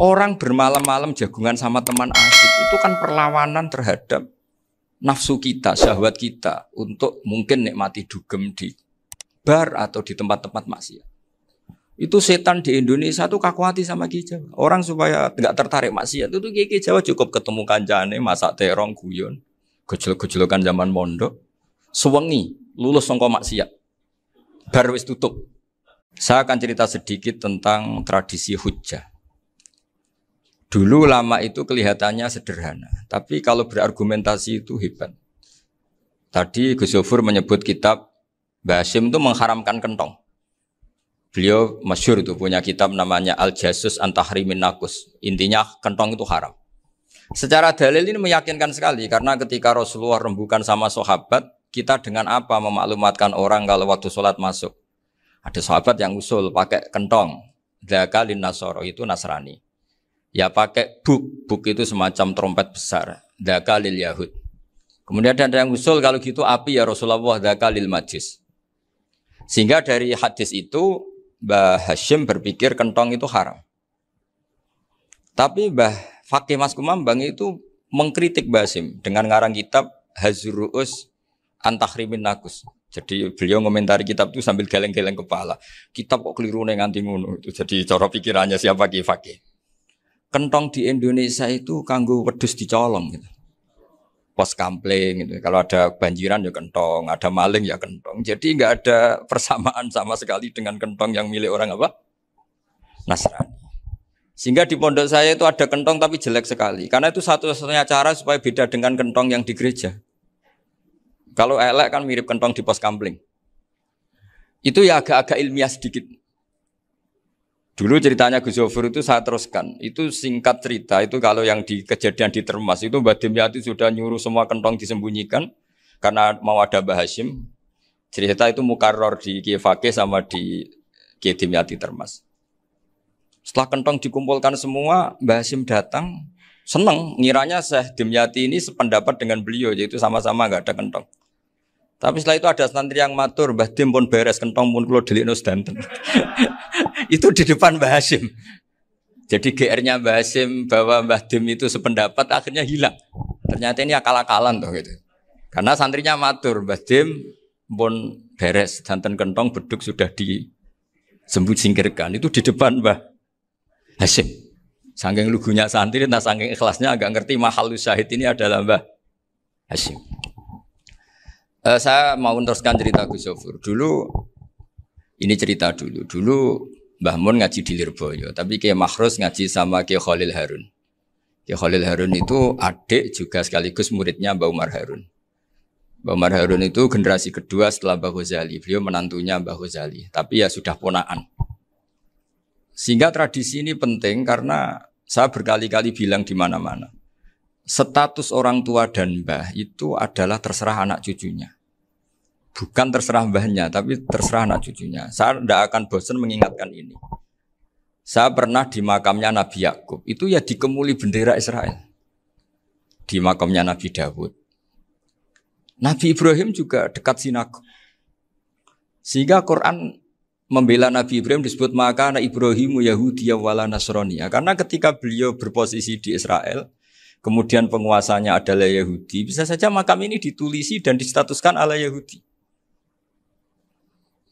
Orang bermalam-malam jagungan sama teman asik itu kan perlawanan terhadap nafsu kita, syahwat kita untuk mungkin nikmati dugem di bar atau di tempat-tempat maksiat. Itu setan di Indonesia tuh kaku hati sama Ki Jawa. Orang supaya tidak tertarik maksiat itu Ki Jawa cukup ketemu kancane masak terong guyon, gejol-gejolokan zaman mondok, sewengi lulus sangka maksiat. Bar wis tutup. Saya akan cerita sedikit tentang tradisi hujjah. Dulu ulama itu kelihatannya sederhana, tapi kalau berargumentasi itu hebat. Tadi Gus Yofur menyebut kitab Mbah Hasyim itu mengharamkan kentong. Beliau masyhur itu punya kitab namanya Al-Jasus an Tahrimin Nakus. Intinya kentong itu haram. Secara dalil ini meyakinkan sekali karena ketika Rasulullah rembukan sama sahabat, kita dengan apa memaklumatkan orang kalau waktu sholat masuk. Ada sahabat yang usul pakai kentong. Dzaka lin nasara itu Nasrani. Ya pakai buk itu semacam trompet besar. Dzaka lil Yahud. Kemudian ada yang usul kalau gitu api ya Rasulullah dzaka lil Majus. Sehingga dari hadis itu Mbah Hasyim berpikir kentong itu haram. Tapi Mbah Fakih Mas Kumambang itu mengkritik Mbah Hasyim dengan ngarang kitab Hazru'us an Tahrimin Nakus. Jadi beliau ngomentari kitab itu sambil geleng-geleng kepala. Kitab kok keliru nganti ngono itu. Jadi cara pikirannya siapa Ki Fakih. Kentong di Indonesia itu kanggo wedhus dicolong gitu. Pos kampling gitu. Kalau ada banjiran ya kentong, ada maling ya kentong. Jadi enggak ada persamaan sama sekali dengan kentong yang milik orang apa? Nasrani. Sehingga di pondok saya itu ada kentong tapi jelek sekali. Karena itu satu-satunya cara supaya beda dengan kentong yang di gereja. Kalau elek kan mirip kentong di pos kampling. Itu ya agak-agak ilmiah sedikit. Dulu ceritanya Gus Yofur itu saya teruskan. Itu singkat cerita, itu kalau yang di kejadian di Termas itu Mbah Dimyati sudah nyuruh semua kentong disembunyikan karena mau ada Mbah Hasyim. Cerita itu mukarrar di Kiai Fakih sama di Kiai Dimyati Termas. Setelah kentong dikumpulkan semua, Mbah Hasyim datang, senang, ngiranya Syekh Dimyati ini sependapat dengan beliau, yaitu sama-sama enggak ada kentong. Tapi setelah itu ada santri yang matur, Mbah Dim pun beres kentong pun kula delikno sedanten. Itu di depan Mbah Hasyim. Jadi GR-nya Mbah Hasyim bahwa Mbah Dim itu sependapat akhirnya hilang. Ternyata ini akal-akalan toh gitu. Karena santrinya matur, Mbah Dim pun beres sedanten kentong beduk sudah disingkirkan. Itu di depan Mbah Hasyim. Saking lugunya santri, nah saking ikhlasnya agak ngerti mahalus syahid ini adalah Mbah Hasyim. Saya mau meneruskan cerita Gus Yofur. Dulu Mbah Mun ngaji di Lirboyo, tapi Kiai Makhrus ngaji sama Kiai Khalil Harun. Kiai Khalil Harun itu adik juga sekaligus muridnya Mbah Umar Harun. Mbah Umar Harun itu generasi kedua setelah Mbah Ghazali. Beliau menantunya Mbah Ghazali, tapi ya sudah ponaan. Sehingga tradisi ini penting karena saya berkali-kali bilang di mana-mana. Status orang tua dan mbah itu adalah terserah anak cucunya. Bukan terserah mbahnya, tapi terserah anak cucunya. Saya tidak akan bosan mengingatkan ini. Saya pernah di makamnya Nabi Yakub, itu ya dikemuli bendera Israel. Di makamnya Nabi Dawud. Nabi Ibrahim juga dekat sinagog. Sehingga Quran membela Nabi Ibrahim disebut maka anak Ibrahimu Yahudi wala Nasrani. Karena ketika beliau berposisi di Israel, kemudian penguasanya adalah Yahudi, bisa saja makam ini ditulisi dan distatuskan ala Yahudi.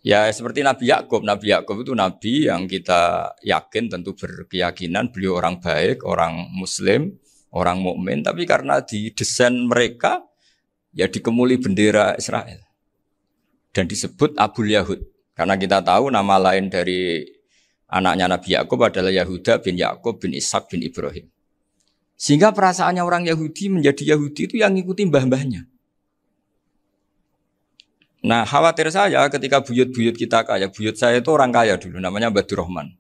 Ya seperti Nabi Yakub. Nabi Yakub itu nabi yang kita yakin tentu berkeyakinan beliau orang baik, orang muslim, orang mukmin, tapi karena di desain mereka ya dikemuli bendera Israel. Dan disebut Abul Yahud. Karena kita tahu nama lain dari anaknya Nabi Yakub adalah Yahuda bin Yakub bin Ishak bin Ibrahim. Sehingga perasaannya orang Yahudi menjadi Yahudi itu yang ngikuti mbah-mbahnya. Nah khawatir saya ketika buyut-buyut kita kaya. Buyut saya itu orang kaya dulu, namanya Badur Rahman.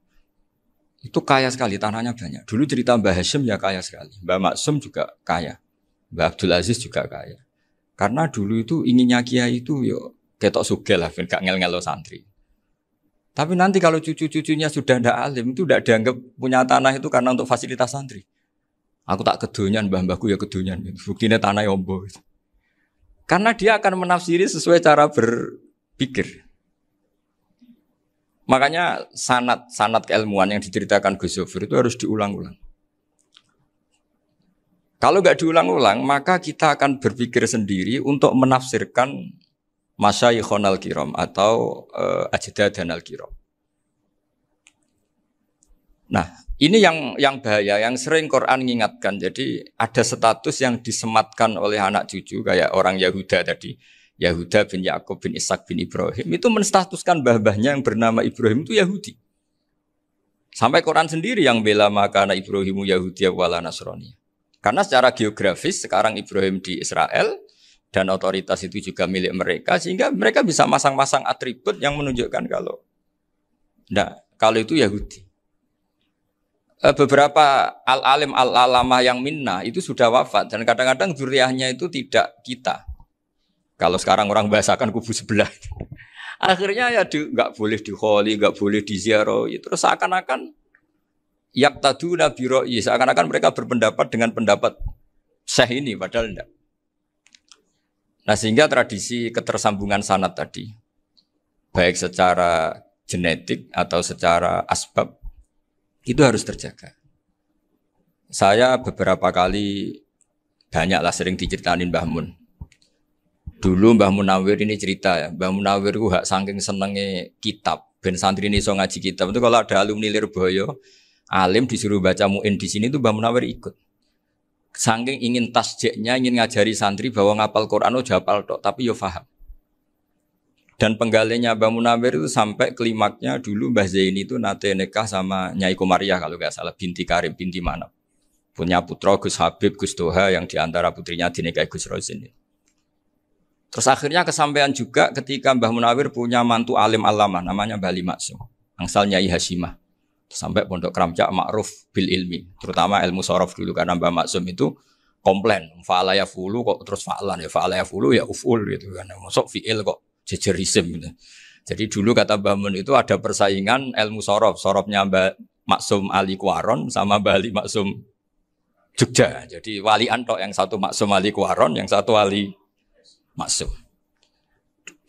Itu kaya sekali, tanahnya banyak. Dulu cerita Mbah Hasyim ya kaya sekali. Mbah Maksum juga kaya. Mbah Abdul Aziz juga kaya. Karena dulu itu inginnya kiai itu yo ketok sugih lah, gak ngel-ngelo santri. Tapi nanti kalau cucu-cucunya sudah ndak alim, itu ndak dianggap punya tanah itu karena untuk fasilitas santri. Aku tak kedonyan, mbah-mbahku ya kedonyan. Buktinya tanah yombo. Karena dia akan menafsiri sesuai cara berpikir. Makanya sanad keilmuan yang diceritakan Gus Zofir itu harus diulang-ulang. Kalau nggak diulang-ulang, maka kita akan berpikir sendiri untuk menafsirkan masyayikhon al-kiram atau ajdadan al-kiram. Nah, ini yang bahaya, yang sering Quran mengingatkan. Jadi ada status yang disematkan oleh anak cucu, kayak orang Yahuda tadi. Yahuda bin Yakub bin Ishak bin Ibrahim. Itu menstatuskan mbah-mbahnya yang bernama Ibrahim itu Yahudi. Sampai Quran sendiri yang bela makana Ibrahimu Yahudi wala Nasrani. Karena secara geografis sekarang Ibrahim di Israel dan otoritas itu juga milik mereka, sehingga mereka bisa masang-masang atribut yang menunjukkan kalau itu Yahudi. Beberapa al-alim al-alamah yang minna itu sudah wafat dan kadang-kadang zuriyahnya itu tidak kita. Kalau sekarang orang bahasakan kubu sebelah. Akhirnya ya nggak boleh dikholi, nggak boleh diziarah. Terus seakan-akan yaktaduna biroi, seakan-akan mereka berpendapat dengan pendapat syekh ini, padahal tidak. Nah sehingga tradisi ketersambungan sanad tadi, baik secara genetik atau secara asbab, itu harus terjaga. Saya beberapa kali, banyaklah sering diceritain Mbah Mun. Dulu Mbah Munawir ini cerita ya, Mbah Munawir itu saking senenge kitab, ben santri ini so ngaji kitab, itu kalau ada alumni Lirboyo, alim disuruh baca mu'in di sini tuh Mbah Munawir ikut. Saking ingin tasjiknya, ingin ngajari santri bahwa ngapal Quran udah hafal tok, tapi yo paham. Dan penggalinya Mbah Munawir itu sampai klimaknya dulu Mbah Zaini itu nate nikah sama Nyai Komariah kalau nggak salah, binti Karim, binti Manap. Punya putra Gus Habib, Gus Toha yang diantara putrinya dinikahi Gus Rosin. Terus akhirnya kesampaian juga ketika Mbah Munawir punya mantu alim alamah namanya Mbah Ali Maksum, angsal Nyai Hasyimah. Sampai Pondok Kramcak ma'ruf bil ilmi, terutama ilmu sorof dulu karena Mbah Maksum itu komplain, fa'ala ya fulu kok terus fa'lan ya fa'ala ya fulu ya uf'ul gitu kan. Masuk fi'il kok jejer isim gitu. Jadi dulu kata Mbah Mun itu ada persaingan ilmu sorof, sorofnya Mbah Maksum Ali Kuaron sama Mbah Ali Maksum Jogja. Jadi walian tok, yang satu Maksum Ali Kuaron, yang satu Ali Maksum.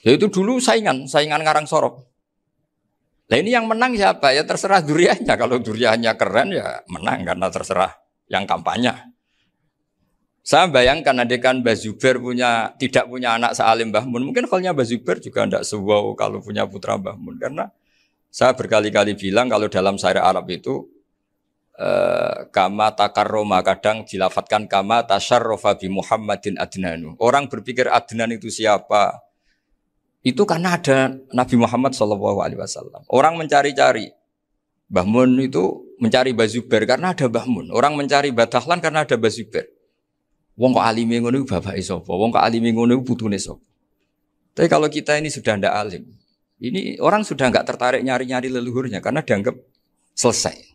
Ya itu dulu saingan ngarang sorof. Nah ini yang menang siapa? Ya terserah duriannya. Kalau duriannya keren ya menang karena terserah yang kampanye. Saya bayangkan adekan Mbah Zubair tidak punya anak sealim Mbah Mun. Mungkin halnya Mbah Zubair juga tidak sewow kalau punya putra Mbah Mun. Karena saya berkali-kali bilang kalau dalam syair Arab itu kama takarroma, kadang dilafatkan kama tasyarrofa bi Muhammadin adnanu. Orang berpikir Adnan itu siapa? Itu karena ada Nabi Muhammad SAW. Orang mencari-cari Mbah Mun itu mencari Mbah Zubair karena ada Mbah Mun. Orang mencari Mbah Dahlan karena ada Mbah Zubair. Wong kok alime ngono bapake sapa? Wong kok alime ngono putune sapa? Tapi kalau kita ini sudah ndak alim, ini orang sudah enggak tertarik nyari-nyari leluhurnya karena dianggap selesai.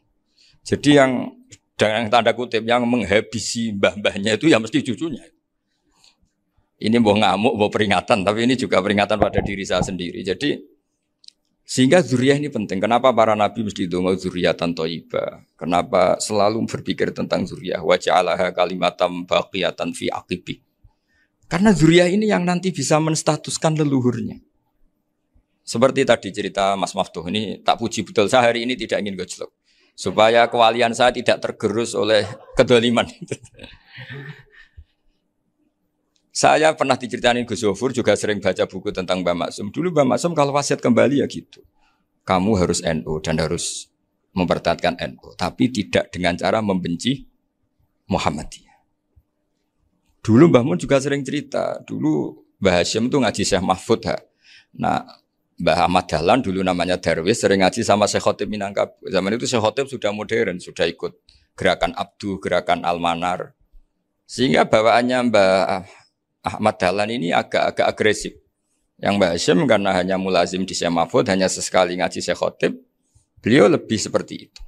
Jadi yang dengan tanda kutip yang menghabisi mbah-mbahnya itu ya mesti cucunya. Ini mau ngamuk, mau peringatan, tapi ini juga peringatan pada diri saya sendiri. Jadi sehingga zuriyah ini penting. Kenapa para nabi mesti donga zuriyatan thayyibah? Kenapa selalu berpikir tentang zuriyah? Wa ja'alaha kalimatam baqiyatan fi aqibi. Karena zuriyah ini yang nanti bisa menstatuskan leluhurnya. Seperti tadi cerita Mas Maftuh ini, tak puji betul, saya hari ini tidak ingin gojlok supaya kewalian saya tidak tergerus oleh kedoliman. Saya pernah diceritain Gus Zofur, juga sering baca buku tentang Mbah Maksum. Dulu Mbah Maksum kalau wasiat kembali ya gitu. Kamu harus NU dan harus mempertahankan NU. Tapi tidak dengan cara membenci Muhammadiyah. Dulu Mbah Mun juga sering cerita. Dulu Mbah Hasyim itu ngaji Syekh Mahfud. Nah Mbah Ahmad Dahlan dulu namanya Darwis sering ngaji sama Syekh Khotib Minangkabau. Zaman itu Syekh Khotib sudah modern, sudah ikut gerakan Abdu, gerakan Al-Manar. Sehingga bawaannya Mbah Ahmad Dahlan ini agak agresif. Yang Mbah Hasyim karena hanya mulazim di Syekh Mahfud, hanya sesekali ngaji Syekh Khotib, beliau lebih seperti itu.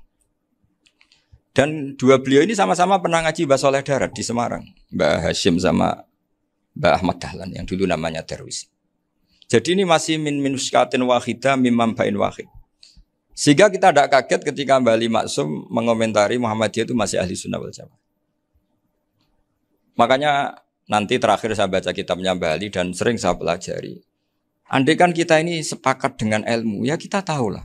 Dan dua beliau ini sama-sama pernah ngaji Mbah Soleh Darat di Semarang. Mbah Hasyim sama Mbah Ahmad Dahlan yang dulu namanya Darwis. Jadi ini masih min minuskatin wahidah mimam bain wahid. Sehingga kita tidak kaget ketika Mbah Ali Maksum mengomentari Muhammadiyah itu masih ahli sunnah wal jamaah. Makanya nanti terakhir saya baca kitabnya Mbah Ali dan sering saya pelajari. Andai kan kita ini sepakat dengan ilmu, ya kita tahulah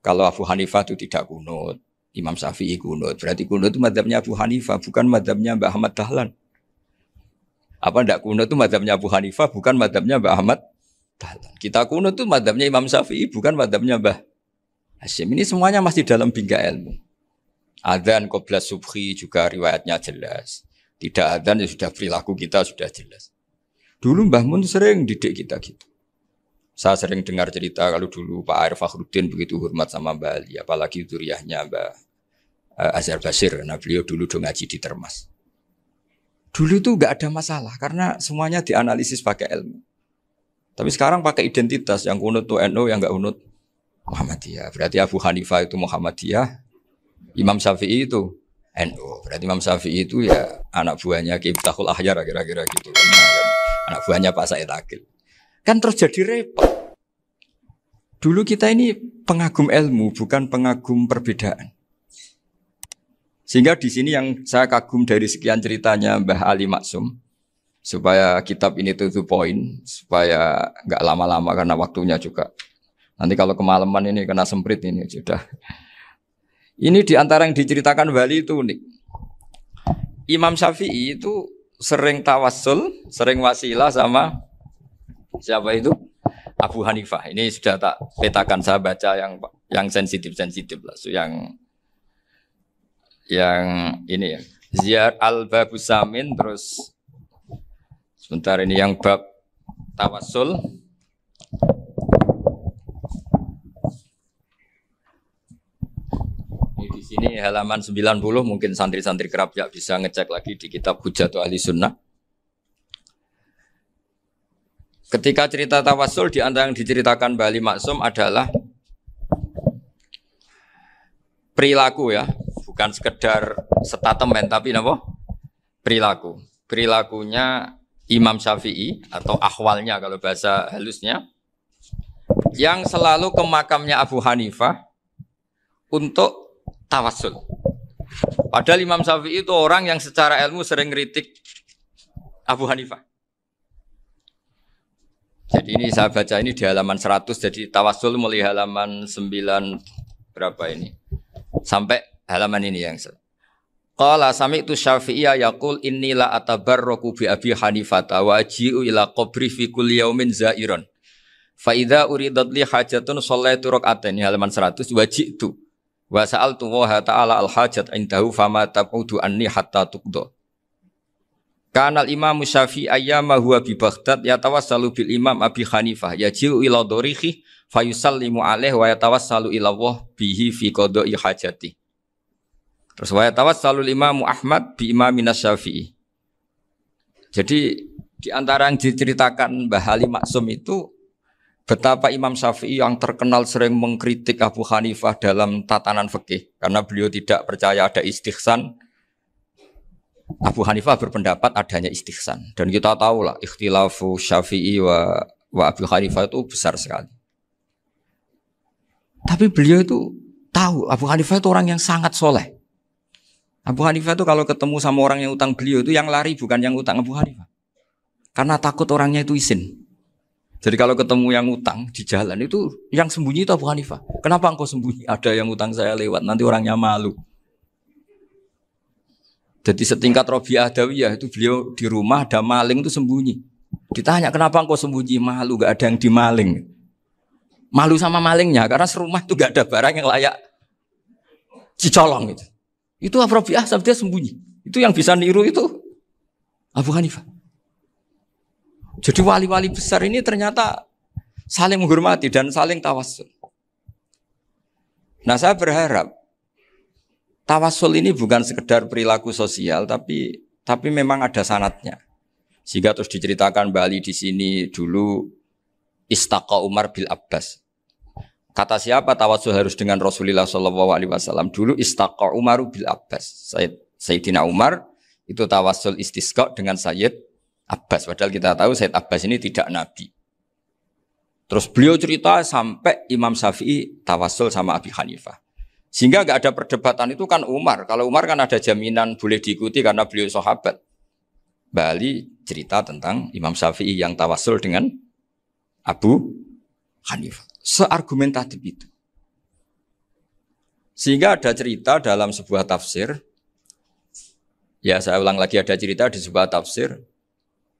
Kalau Abu Hanifah itu tidak kunut, Imam Syafi'i kunut. Berarti kunut itu mazhabnya Abu Hanifah, bukan mazhabnya Mbak Ahmad Dahlan. Apa ndak kunut itu mazhabnya Abu Hanifah, bukan mazhabnya Mbak Ahmad Dahlan. Kita kunut itu mazhabnya Imam Syafi'i, bukan mazhabnya Mbah Hasyim. Ini semuanya masih dalam bingkai ilmu. Adzan qabla subhi juga riwayatnya jelas. Tidak adzan ya sudah perilaku kita sudah jelas. Dulu Mbah Mun sering didik kita gitu. Saya sering dengar cerita kalau dulu Pak Arif Fakhruddin begitu hormat sama Mbak Ali, apalagi zuriyahnya Mbak Azhar Basir, karena beliau dulu ngaji di Termas. Dulu itu nggak ada masalah karena semuanya dianalisis pakai ilmu. Tapi sekarang pakai identitas, yang kunut itu NU, yang nggak kunut Muhammadiyah. Berarti Abu Hanifah itu Muhammadiyah, Imam Syafi'i itu NU. Berarti Imam Syafi'i itu ya anak buahnya Ki Miftahul Ahyar kira-kira gitu. Anak buahnya Pak Said Akil. Kan terus jadi repot. Dulu kita ini pengagum ilmu, bukan pengagum perbedaan. Sehingga di sini yang saya kagum dari sekian ceritanya Mbah Ali Maksum, supaya kitab ini to the point, supaya nggak lama-lama karena waktunya juga. Nanti kalau kemalaman ini kena semprit ini sudah. Ini diantara yang diceritakan Bali itu unik. Imam Syafi'i itu sering tawassul, sering wasilah sama siapa itu? Abu Hanifah. Ini sudah tak petakan, saya baca yang sensitif lah. So, yang ini ya. Ziyar al-Babus Samin, terus sebentar ini yang bab tawassul. Ini di sini halaman 90, mungkin santri-santri kerap ya bisa ngecek lagi di kitab Hujjatul Ahli Sunnah. Ketika cerita tawassul, di antara yang diceritakan Mbah Ali Maksum adalah perilaku ya, bukan sekedar statement tapi apa? Perilaku. Perilakunya Imam Syafi'i atau ahwalnya kalau bahasa halusnya, yang selalu ke makamnya Abu Hanifah untuk tawassul. Padahal Imam Syafi'i itu orang yang secara ilmu sering kritik Abu Hanifah. Jadi ini saya baca ini di halaman 100, jadi tawassul mulai halaman 9 berapa ini? Sampai halaman ini yang Qala sami'tu Syafi'iyya yaqul inni la atabarraku bi Abi Hanifah wa aji'u ila qabri fi kulli yaumin za'iran. Fa idza uridat li hajatun shallaitu rak'atain, halaman 100, waji'tu wa sa'altu wa ta'ala al hajat indahu fama taqudu anni hatta tuqda. Kanal Imam Syafi'i ayyama huwa bi Baghdad yatawassalu bil Imam Abi Hanifah yaji'u ila dorihi fayusallimu alaihi wa yatawassalu ila Allah bihi fi qada'i hajati. Terus wa yatawassalu Imam Ahmad bi Imamin Syafi'i. Jadi di antara yang diceritakan Mbah Ali Maksum itu betapa Imam Syafi'i yang terkenal sering mengkritik Abu Hanifah dalam tatanan fikih karena beliau tidak percaya ada istihsan. Abu Hanifah berpendapat adanya istihsan, dan kita tahu lah ikhtilafu Syafi'i wa Abu Hanifah itu besar sekali. Tapi beliau itu tahu Abu Hanifah itu orang yang sangat soleh. Abu Hanifah itu kalau ketemu sama orang yang utang beliau itu yang lari bukan yang utang Abu Hanifah, karena takut orangnya itu izin. Jadi kalau ketemu yang utang di jalan itu yang sembunyi itu Abu Hanifah. Kenapa engkau sembunyi? Ada yang utang saya lewat, nanti orangnya malu. Jadi setingkat Robi'ah Adawiyah itu beliau di rumah ada maling itu sembunyi. Ditanya kenapa engkau sembunyi? Malu, gak ada yang dimaling. Malu sama malingnya karena serumah itu gak ada barang yang layak dicolong itu. Itu Robi'ah dia sembunyi. Itu yang bisa niru itu Abu Hanifah. Jadi wali-wali besar ini ternyata saling menghormati dan saling tawassul. Nah saya berharap tawassul ini bukan sekedar perilaku sosial, tapi memang ada sanatnya. Sehingga terus diceritakan Bali di sini dulu istaqa Umar bil Abbas. Kata siapa tawassul harus dengan Rasulullah SAW? Dulu istaqa Umar bil Abbas. Sayyidina Umar itu tawassul istisqa dengan Sayyid Abbas. Padahal kita tahu Sayyid Abbas ini tidak nabi. Terus beliau cerita sampai Imam Syafi'i tawassul sama Abi Hanifah. Sehingga nggak ada perdebatan itu kan Umar. Kalau Umar kan ada jaminan boleh diikuti karena beliau sahabat. Bali cerita tentang Imam Syafi'i yang tawassul dengan Abu Hanifah. Seargumentatif itu. Sehingga ada cerita dalam sebuah tafsir, ya saya ulang lagi, ada cerita di sebuah tafsir,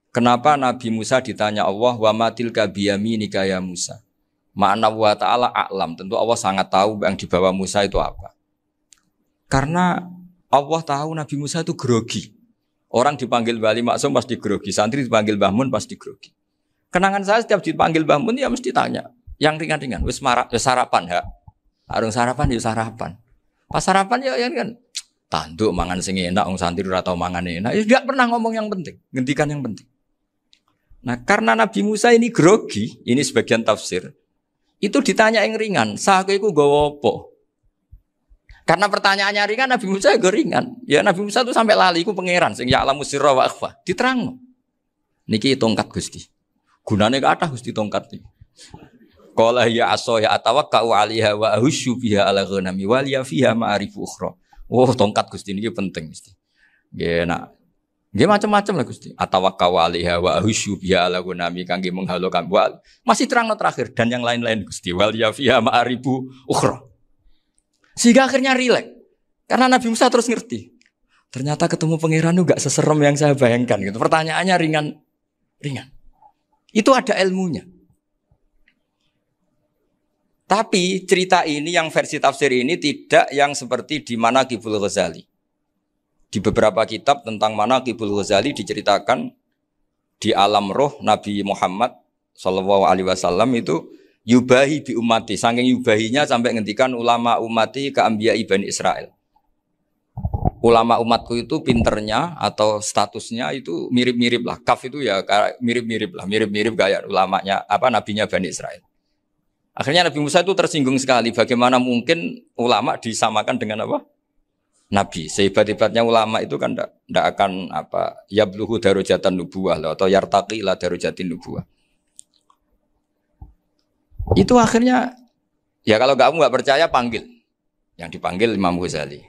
kenapa Nabi Musa ditanya Allah, wa matilka biyaminika ya Musa. Ma'ana wa ta'ala a'lam, tentu Allah sangat tahu yang dibawa Musa itu apa. Karena Allah tahu Nabi Musa itu grogi. Orang dipanggil Wali Maksum pasti grogi, santri dipanggil Mbah Mun pasti grogi. Kenangan saya setiap dipanggil Mbah Mun ya mesti tanya, yang ringan-ringan, wis sarapan ya. Arung sarapan ya sarapan. Pas sarapan ya kan tanduk mangan sing enak, wong santri ora tau mangan enak. Ya enggak pernah ngomong yang penting, ngendikan yang penting. Nah, karena Nabi Musa ini grogi, ini sebagian tafsir. Itu ditanya yang ringan, sahaja iku nggawa apa? Karena pertanyaannya ringan, Nabi Musa juga ringan. Ya Nabi Musa itu sampai lali, iku pangeran sing ya'lamu sirra wa akhfa. Diterang. Niki tongkat Gusti. Gunane kathah Gusti tongkat iki. Qala ya aso ya atawakkau 'alaiha wa ahusyu biha 'ala ghanami wa liya fiha ma'arifu ukhra. Oh, tongkat Gusti niki penting mesti. Nggih nak. Nggih macam-macam lah Gusti. Atawakkau 'alaiha wa ahusyu biha 'ala ghanami kangge menghalokan wa. Masih terangno terakhir dan yang lain-lain Gusti. Wa liya fiha ma'arifu ukhra. Sehingga akhirnya rileks. Karena Nabi Musa terus ngerti. Ternyata ketemu pangeran itu gak seserem yang saya bayangkan gitu. Pertanyaannya ringan. Itu ada ilmunya. Tapi cerita ini yang versi tafsir ini tidak yang seperti di Manaqibul Ghazali. Di beberapa kitab tentang Manaqibul Ghazali diceritakan di alam roh Nabi Muhammad SAW itu yubahi bi ummati, saking yubahinya sampai ngendikan ulama ummati ke anbiya Bani Israel. Ulama umatku itu pinternya atau statusnya itu mirip-mirip lah. Kaf itu ya mirip-mirip lah, mirip-mirip kayak ulamanya nabinya Bani Israel. Akhirnya Nabi Musa itu tersinggung sekali. Bagaimana mungkin ulama disamakan dengan apa? Nabi. Sehebat-hebatnya ulama itu kan tidak akan yabluhu darajatan nubuwah atau yartaqi ila darajatin nubuwah. Itu akhirnya, ya kalau kamu nggak percaya panggil. Yang dipanggil Imam Ghazali.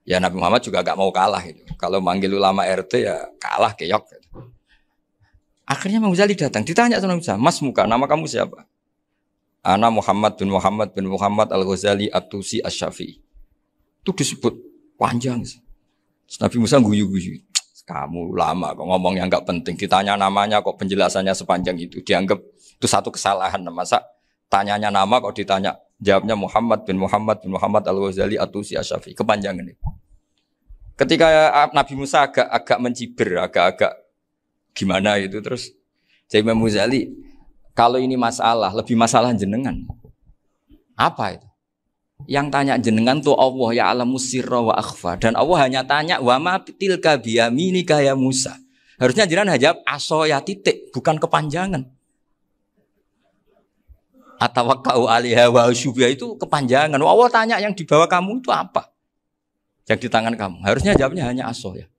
Ya Nabi Muhammad juga nggak mau kalah itu. Kalau manggil ulama RT ya kalah keok. Akhirnya Imam Ghazali datang, ditanya sama Musa, Mas Muka, nama kamu siapa? Ana Muhammad bin Muhammad Al-Ghazali At-Tusi Asy-Syafi'i. Itu disebut panjang sih. Nabi Musa guyu-guyu. Kamu lama kok ngomong yang nggak penting. Ditanya namanya kok penjelasannya sepanjang itu. Dianggap itu satu kesalahan. Masa tanyanya nama kok ditanya. Jawabnya Muhammad bin Muhammad Al-Ghazali At-Tusi Asy-Syafi'i. Kepanjangan itu. Ketika Nabi Musa agak mencibir, agak gimana itu. Terus jadi Imam Ghazali, kalau ini masalah, lebih masalah jenengan. Apa itu? Yang tanya jenengan tuh Allah ya alamu sirra wa akhfa. Dan Allah hanya tanya wa ma tilka biyaminika ya Musa. Harusnya jenengan jawab aso ya titik, bukan kepanjangan. Atawakkau 'alaiha wa syubha itu kepanjangan. Allah tanya yang di bawah kamu itu apa? Yang di tangan kamu. Harusnya jawabnya hanya aso ya.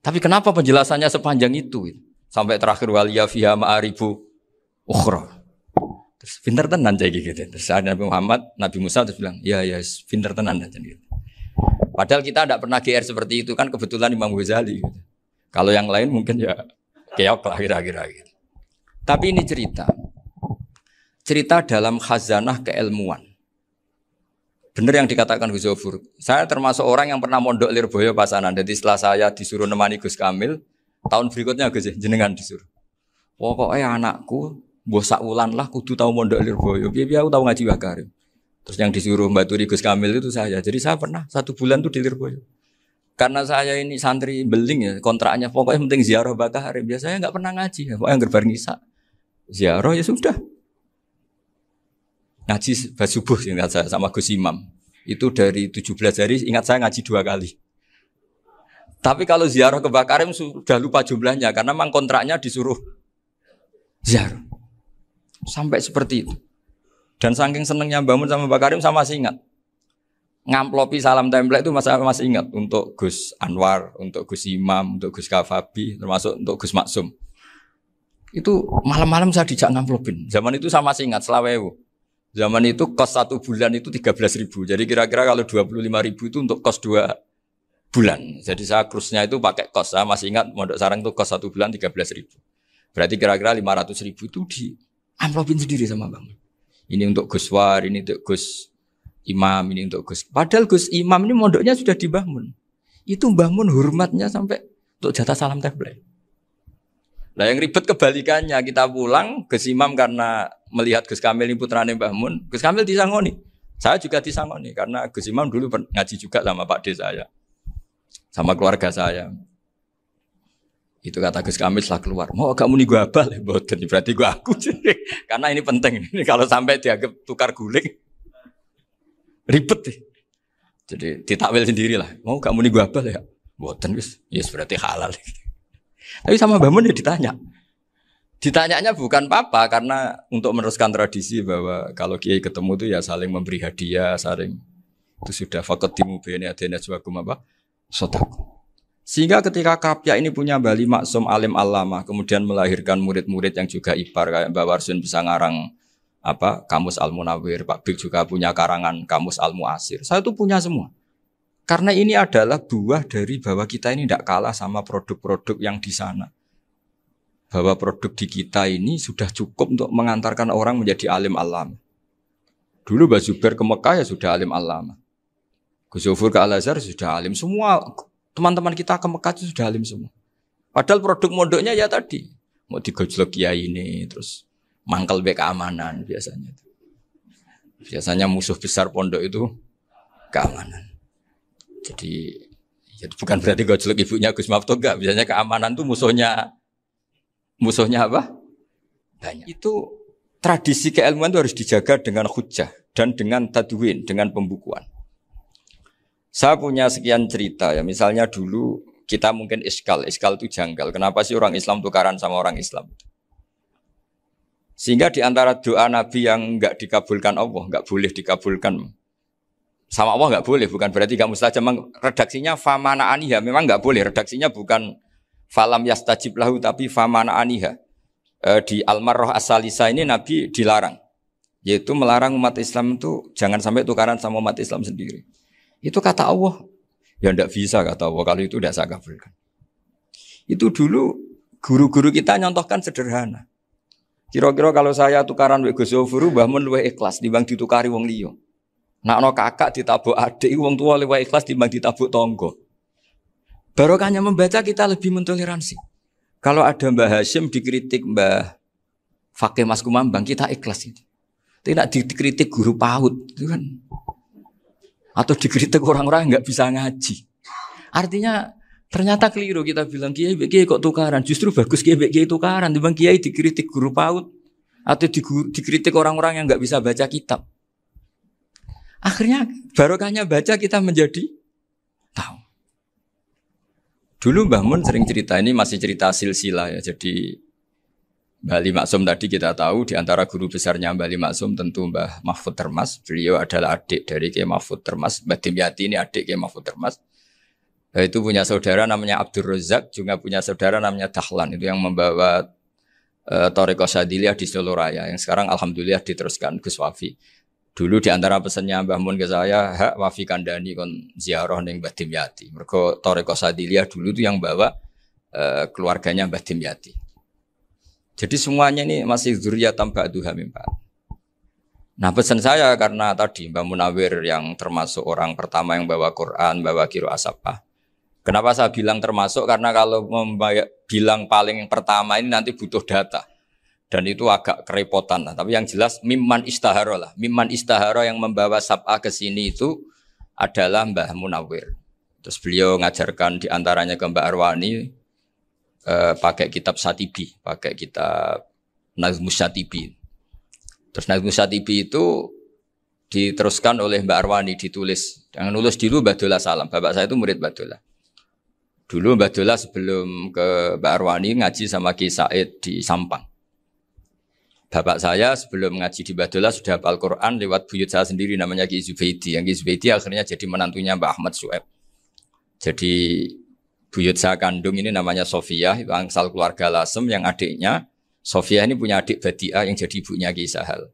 Tapi kenapa penjelasannya sepanjang itu? Sampai terakhir waliya fiha ma'arifu ukhra. Terus pinter tenan jadi gitu. Terus ada Nabi Musa terus bilang, ya pinter tenan aja gitu. Padahal kita tidak pernah GR seperti itu kan kebetulan Imam Ghazali. Gitu. Kalau yang lain mungkin ya keok lah kira-kira gitu. Tapi ini cerita dalam khazanah keilmuan. Benar yang dikatakan Gus Zofur. Saya termasuk orang yang pernah mondok Lirboyo Pasanan. Jadi setelah saya disuruh nemani Gus Kamil, tahun berikutnya Gus jenengan disuruh. Pokoknya anakku mbok sak wulan lah kudu tahu mondok Lirboyo. Piye aku tahu ngaji Wakarim. Terus yang disuruh Mbaturi Gus Kamil itu saya. Jadi saya pernah 1 bulan tuh di Lirboyo. Karena saya ini santri beling ya, kontraknya pokoknya penting ziarah Bakarim. Biasanya enggak pernah ngaji ya. Pokoknya gerbar ngisa. Ziarah ya sudah. Ngaji subuh ingat saya sama Gus Imam. Itu dari 17 hari ingat saya ngaji 2 kali. Tapi kalau ziarah ke Bakarim sudah lupa jumlahnya karena memang kontraknya disuruh ziarah. Sampai seperti itu. Dan saking senengnya bangun sama Mbak Karim sama masih ingat. Ngamplopi salam template itu masih ingat. Untuk Gus Anwar, untuk Gus Imam, untuk Gus Kafabi, termasuk untuk Gus Maksum. Itu malam-malam saya dijak ngamplopin. Zaman itu saya masih ingat, selawewu. Zaman itu kos 1 bulan itu 13.000. Jadi kira-kira kalau 25.000 itu untuk kos 2 bulan. Jadi saya krusnya itu pakai kos. Saya masih ingat Mondok Sarang itu kos 1 bulan 13.000. Berarti kira-kira 500.000 itu di amplopin sendiri sama Bang. Ini untuk Gus War, ini untuk Gus imam, ini untuk Gus. Padahal Gus Imam ini mondoknya sudah di Mbah Mun. Itu Mbah Mun hormatnya sampai untuk jatah salam tabligh. Nah yang ribet kebalikannya, kita pulang Gus Imam karena melihat Gus Kamil ini putrane Mbah Mun, Gus Kamil disangoni. Saya juga disangoni karena Gus Imam dulu ngaji juga sama Pak D saya, sama keluarga saya. Itu kata Gus Kamil setelah keluar, mau kamu nih gue abal, boten berarti gue aku. Karena ini penting, ini kalau sampai dianggap tukar guling, ribet deh. Jadi ditakwil sendiri lah, mau kamu nih gue abal ya, boten guys, yes berarti halal. Tapi sama Mbah Mun ya ditanya. Ditanyanya bukan apa karena untuk meneruskan tradisi bahwa kalau kiai ketemu itu ya saling memberi hadiah, saling itu sudah faqaddimu baina yadayna najwaakum apa? Shadaqah. Sehingga ketika Kapya ini punya Bali Maksum alim alama, kemudian melahirkan murid-murid yang juga ipar kayak Mbak Warsun bisa ngarang apa Kamus Al-Munawwir, Pak Bik juga punya karangan Kamus Al-Mu'asir. Saya itu punya semua. Karena ini adalah buah dari bahwa kita ini tidak kalah sama produk-produk yang di sana. Bahwa produk di kita ini sudah cukup untuk mengantarkan orang menjadi alim alama. Dulu Mbak Zubair ke Mekah ya sudah alim alama. Gus Zufur ke Al-Azhar sudah alim semua. Teman-teman kita ke Mekah itu sudah alim semua. Padahal produk mondoknya ya tadi. Mau digojlok kiai ini, terus mangkel be keamanan biasanya. Biasanya musuh besar pondok itu keamanan. Jadi ya bukan berarti gojlok ibunya Gus Maftuh enggak. Biasanya keamanan itu musuhnya apa? Banyak. Itu tradisi keilmuan itu harus dijaga dengan hujjah dan dengan tadwin, dengan pembukuan. Saya punya sekian cerita ya, misalnya dulu kita mungkin iskal itu janggal. Kenapa sih orang Islam tukaran sama orang Islam? Sehingga di antara doa Nabi yang enggak dikabulkan Allah, enggak boleh dikabulkan sama Allah enggak boleh, bukan berarti enggak mustajab. Redaksinya famana aniha, memang enggak boleh. Redaksinya bukan falam yastajib lahu tapi famana aniha. Di Al-Marrah As-Salisa ini Nabi dilarang, yaitu melarang umat Islam itu jangan sampai tukaran sama umat Islam sendiri. Itu kata Allah, ya tidak bisa kata Allah, kalau itu tidak saya kabulkan. Itu dulu guru-guru kita nyontohkan sederhana. Kira-kira kalau saya tukaran wek Gus Zofuru, Mbah Mun luwih ikhlas dibanding ditukari wong liya. Nakno kakak ditabuk adik, wong tua luwih ikhlas dibanding ditabuk tonggo. Barokahnya membaca kita lebih mentoleransi. Kalau ada Mbah Hashim dikritik Mbah Fakih Mas Kumambang, kita ikhlas itu. Tidak dikritik guru PAUD, itu kan. Atau dikritik orang-orang yang nggak bisa ngaji. Artinya ternyata keliru kita bilang kiai kok tukaran. Justru bagus kiai tukaran. Dibanding kiai dikritik guru PAUD atau dikritik orang-orang yang nggak bisa baca kitab. Akhirnya barokahnya baca kita menjadi tahu. Dulu Mbah Mun sering cerita, ini masih cerita silsilah ya. Jadi Mbah Ali Maksum tadi kita tahu di antara guru besarnya Mbah Ali Maksum tentu Mbah Mahfud Termas. Beliau adalah adik dari Kiai Mahfud Termas. Mbah Dimyati ini adik Kiai Mahfud Termas. Itu punya saudara namanya Abdul Razak, juga punya saudara namanya Dahlan. Itu yang membawa Thariqah Syadziliyah di Solo Raya. Yang sekarang alhamdulillah diteruskan Gus Wafi. Dulu di antara pesannya Mbah Mun ke saya, hak Wafi kandani kon ziarah ning Mbah Dimyati. Mergo Thariqah Syadziliyah dulu itu yang bawa keluarganya Mbah Dimyati. Jadi semuanya ini masih dzurriyyatan ba'duha min ba'd. Nah pesan saya karena tadi Mbah Munawwir yang termasuk orang pertama yang bawa Quran, bawa qiraah sab'ah. Kenapa saya bilang termasuk? Karena kalau bilang paling pertama ini nanti butuh data. Dan itu agak kerepotan lah. Tapi yang jelas mimman istahara lah. Mimman istahara yang membawa sab'ah ke sini itu adalah Mbah Munawwir. Terus beliau ngajarkan diantaranya ke Mbak Arwani, pakai kitab Satibi, pakai kitab Nazmus Satibi. Terus Nazmus Satibi itu diteruskan oleh Mbak Arwani, ditulis. Yang nulis dulu Mbak Dola Salam. Bapak saya itu murid Mbak Dola. Dulu Mbak Dola sebelum ke Mbak Arwani ngaji sama Ki Said di Sampang. Bapak saya sebelum ngaji di Mbak Dola sudah hafal Quran lewat buyut saya sendiri namanya Ki Zubaidi. Yang Ki Zubaidi akhirnya jadi menantunya Mbak Ahmad Su'eb. Jadi buyut saya kandung ini namanya Sofia, itu angsal keluarga Lasem yang adiknya. Sofia ini punya adik Badi'ah yang jadi ibunya Ki Sahal.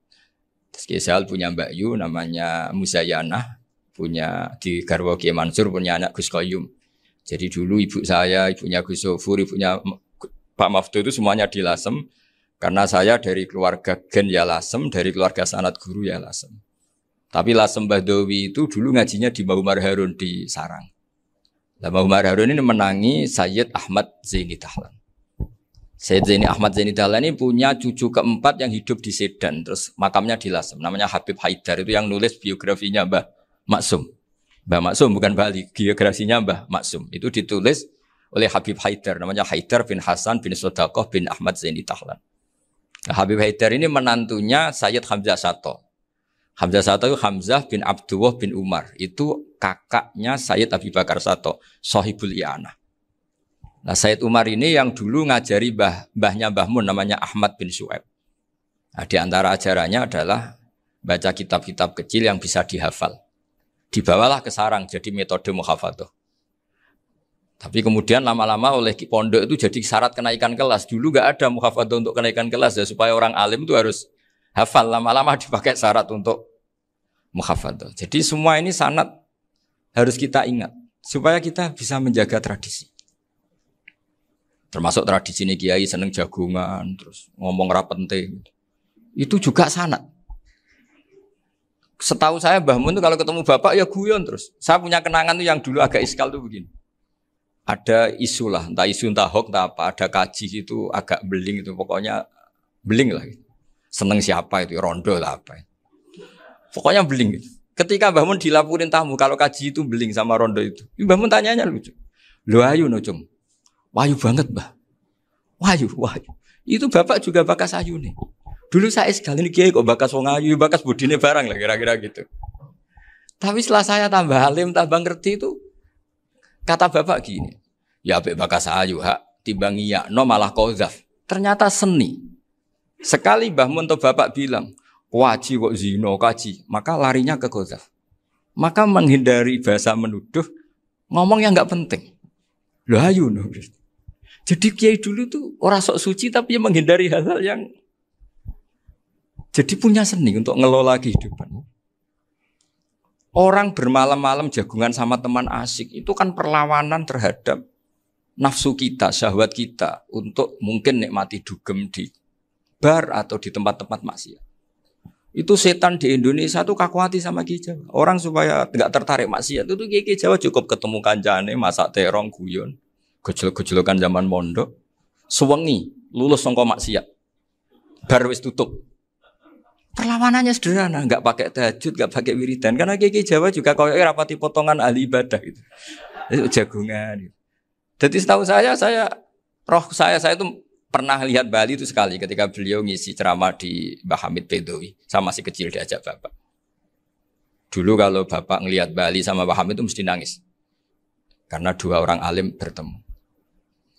Terus Ki Sahal punya Mbak Yu namanya Muzayanah, punya di Garwa Ki Mansur punya anak Gus Qayyum. Jadi dulu ibu saya, ibunya Gus Sofur, ibunya Pak Maftuh itu semuanya di Lasem. Karena saya dari keluarga Gen ya Lasem, dari keluarga sanad guru ya Lasem. Tapi Lasem Bahdawi itu dulu ngajinya di Mbah Umar Harun di Sarang. Nah, Mbah Umar Harun ini menangi Sayyid Ahmad Zaini Dahlan. Sayyid Ahmad Zaini Dahlan ini punya cucu keempat yang hidup di Sedan. Terus makamnya di Lasem. Namanya Habib Haidar. Itu yang nulis biografinya Mbah Maksum. Mbah Maksum bukan Bali. Biografinya Mbah Maksum. Itu ditulis oleh Habib Haidar. Namanya Haidar bin Hasan bin Sodaqoh bin Ahmad Zaini Dahlan. Nah, Habib Haidar ini menantunya Sayyid Hamzah Sato. Hamzah Sato itu Hamzah bin Abdullah bin Umar. Itu kakaknya Sayyid Abi Bakar Sato, Sohibul I'anah. Nah, Sayyid Umar ini yang dulu ngajari mbahnya Mbah Mun namanya Ahmad bin Syuaib. Nah, di antara ajarannya adalah baca kitab-kitab kecil yang bisa dihafal. Dibawalah ke Sarang jadi metode muhafadzah. Tapi kemudian lama-lama oleh pondok itu jadi syarat kenaikan kelas. Dulu gak ada muhafadzah untuk kenaikan kelas ya, supaya orang alim itu harus hafal, lama-lama dipakai syarat untuk muhafadzah. Jadi semua ini sanad harus kita ingat supaya kita bisa menjaga tradisi. Termasuk tradisi ini kiai seneng jagungan, terus ngomong ra penting. Itu juga sanad. Setahu saya Mbah Mun itu kalau ketemu bapak ya guyon terus. Saya punya kenangan tuh yang dulu agak iskal tuh begini. Ada isu lah, entah isu entah hoax entah apa, ada kaji itu agak beling itu, pokoknya beling lah. Seneng siapa itu, rondo lah apa. Pokoknya beling. Ketika Mbah Mun dilaporin tamu, kalau kaji itu beling sama rondo itu. Mbah Mun tanyanya lucu. Lu ayu no cung. Wahyu banget Mbah. Wahyu. Itu bapak juga bakas ayu nih. Dulu saya sekali ini kiai kok bakas wong ayu, bakas budine barang lah kira-kira gitu. Tapi setelah saya tambah alim, tambah ngerti itu, kata bapak gini. Ya apik bakas ayu hak, timbang iya, no malah kozaf. Ternyata seni. Sekali Mbah Mun atau bapak bilang, waji kok zino kaji, maka larinya ke kozaf. Maka menghindari bahasa menuduh, ngomong yang nggak penting. Loh ayu no. Jadi kiai dulu tuh orang sok suci tapi menghindari hal-hal yang jadi punya seni untuk ngelola kehidupan. Orang bermalam-malam jagungan sama teman asik itu kan perlawanan terhadap nafsu kita, syahwat kita untuk mungkin nikmati dugem di bar atau di tempat-tempat maksiat. Itu setan di Indonesia tuh kakuati sama Ki Jawa. Orang supaya tidak tertarik maksiat itu Ki Jawa cukup ketemu kancane masak terong guyon, gejol-gejolokan zaman mondok, suwengi lulus sangka maksiat. Bar wis tutup. Perlawanannya sederhana, enggak pakai tahajud, enggak pakai wiridan karena Ki Jawa juga koyoke rapati potongan ahli ibadah gitu. Itu jagungan gitu. Jadi setahu saya itu pernah lihat Bali itu sekali ketika beliau ngisi ceramah di Mbah Hamid Bedowi. Saya masih kecil diajak bapak. Dulu kalau bapak ngelihat Bali sama Mbah Hamid itu mesti nangis. Karena dua orang alim bertemu.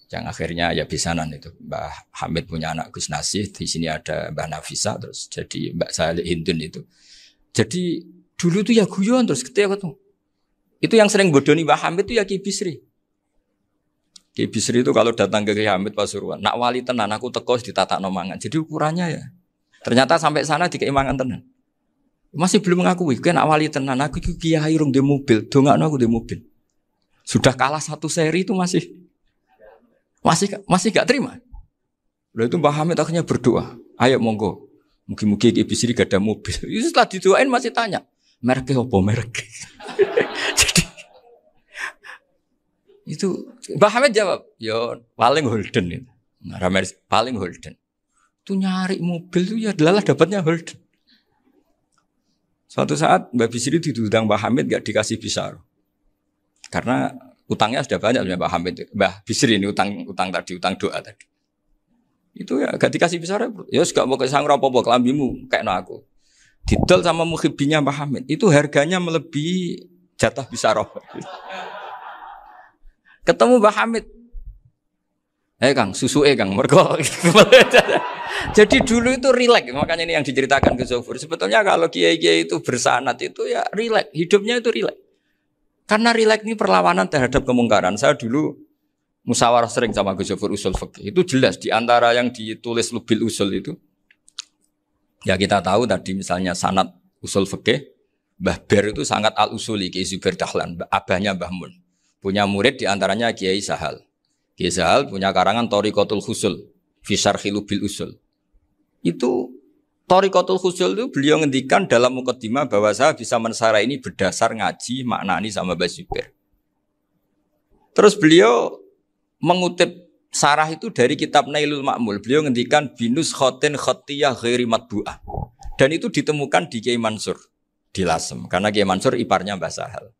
Yang akhirnya ya bisanan itu. Mbah Hamid punya anak Gus Nasih, di sini ada Mbah Nafisa, terus jadi Mbak Salih Hindun itu. Jadi dulu tuh ya guyon terus ketika ketemu. Itu yang sering bodoni Mbah Hamid itu ya Ki Bisri. Ki Bisri itu kalau datang ke Ki Hamid Pasuruan, nak wali tenan aku teko ditatakno mangan. Jadi ukurannya ya. Ternyata sampai sana dikei mangan tenan. Masih belum mengakui, kan nak wali tenan aku iki kiai rung di mobil, dongakno aku di mobil. Sudah kalah satu seri itu masih gak terima. Lalu itu Mbah Hamid akhirnya berdoa, ayo monggo, mungkin-mungkin Ki Bisri gak ada mobil. Itu setelah didoain masih tanya, mereknya apa merek? Jadi itu Mbah Hamid jawab, yo paling Holden itu, paling Holden. Itu nyari mobil itu ya adalah dapatnya Holden. Suatu saat Mbah Bisri diundang Mbah Hamid gak dikasih bisaro, karena utangnya sudah banyak Mbah Hamid. Mbah Bisri ini utang doa tadi. Itu ya gak dikasih besar ya gak mau kesang apa-apa kelambimu kayak aku. Didol sama muhibbinya Mbah Hamid. Itu harganya melebihi jatah bisaroh. Ketemu Mbah Hamid. Kang, susu Kang, mergo. Jadi dulu itu rileks, makanya ini yang diceritakan ke Zofur. Sebetulnya kalau kiai-kiai itu bersanad itu ya rileks, hidupnya itu rileks. Karena rileks ini perlawanan terhadap kemungkaran. Saya dulu musyawarah sering sama Gus Zofur usul fikih. Itu jelas di antara yang ditulis Lubil Usul itu. Ya kita tahu tadi misalnya sanad usul fikih, Mbah Ber itu sangat al-usuli Kiai Zubair Dahlan, abahnya Mbah Mun. Punya murid di antaranya Kiai Sahal. Kiai Sahal punya karangan Thariqatul Husul fi Syarhi Lubil Usul. Itu Thariqatul Khusyul itu beliau ngendikan dalam mukaddimah bahwa saya bisa mensara ini berdasar ngaji, maknani sama Basibir. Terus beliau mengutip sarah itu dari kitab Nailul Ma'mul. Beliau ngendikan binus khotin khotiyah ghairi matbu'ah. Dan itu ditemukan di Kiai Mansur di Lasem. Karena Kiai Mansur iparnya Mbah Sahal.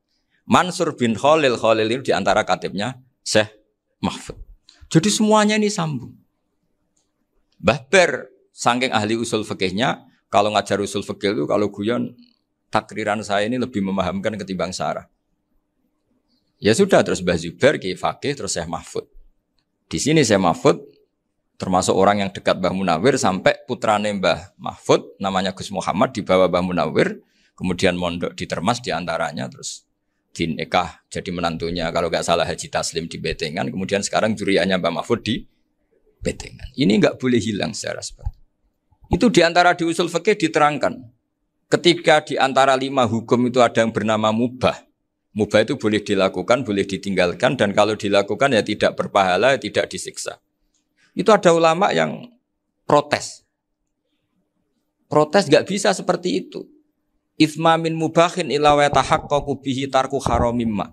Mansur bin Khalil itu diantara katibnya Syekh Mahfud. Jadi semuanya ini sambung. Mbah Ber saking ahli usul fikihnya, kalau ngajar usul fikih itu kalau guyon takriran saya ini lebih memahamkan ketimbang sarah. Ya sudah, terus Mbah Zubair Kiai Fakih, terus Syekh Mahfud. Di sini Syekh Mahfud termasuk orang yang dekat Mbah Munawir sampai putrane Mbah Mahfud namanya Gus Muhammad dibawa Mbah Munawir, kemudian mondok di Termas diantaranya, terus dinikah jadi menantunya kalau nggak salah Haji Taslim di Betengan, kemudian sekarang juriannya Mbah Mahfud di Betengan. Ini nggak boleh hilang secara seperti itu. Diantara di usul fikih diterangkan ketika diantara 5 hukum itu ada yang bernama mubah. Mubah itu boleh dilakukan, boleh ditinggalkan, dan kalau dilakukan ya tidak berpahala, tidak disiksa. Itu ada ulama yang protes. Protes nggak bisa seperti itu. Ithma min mubahin ila wa tahaqqaqu bihi tarku haramimma.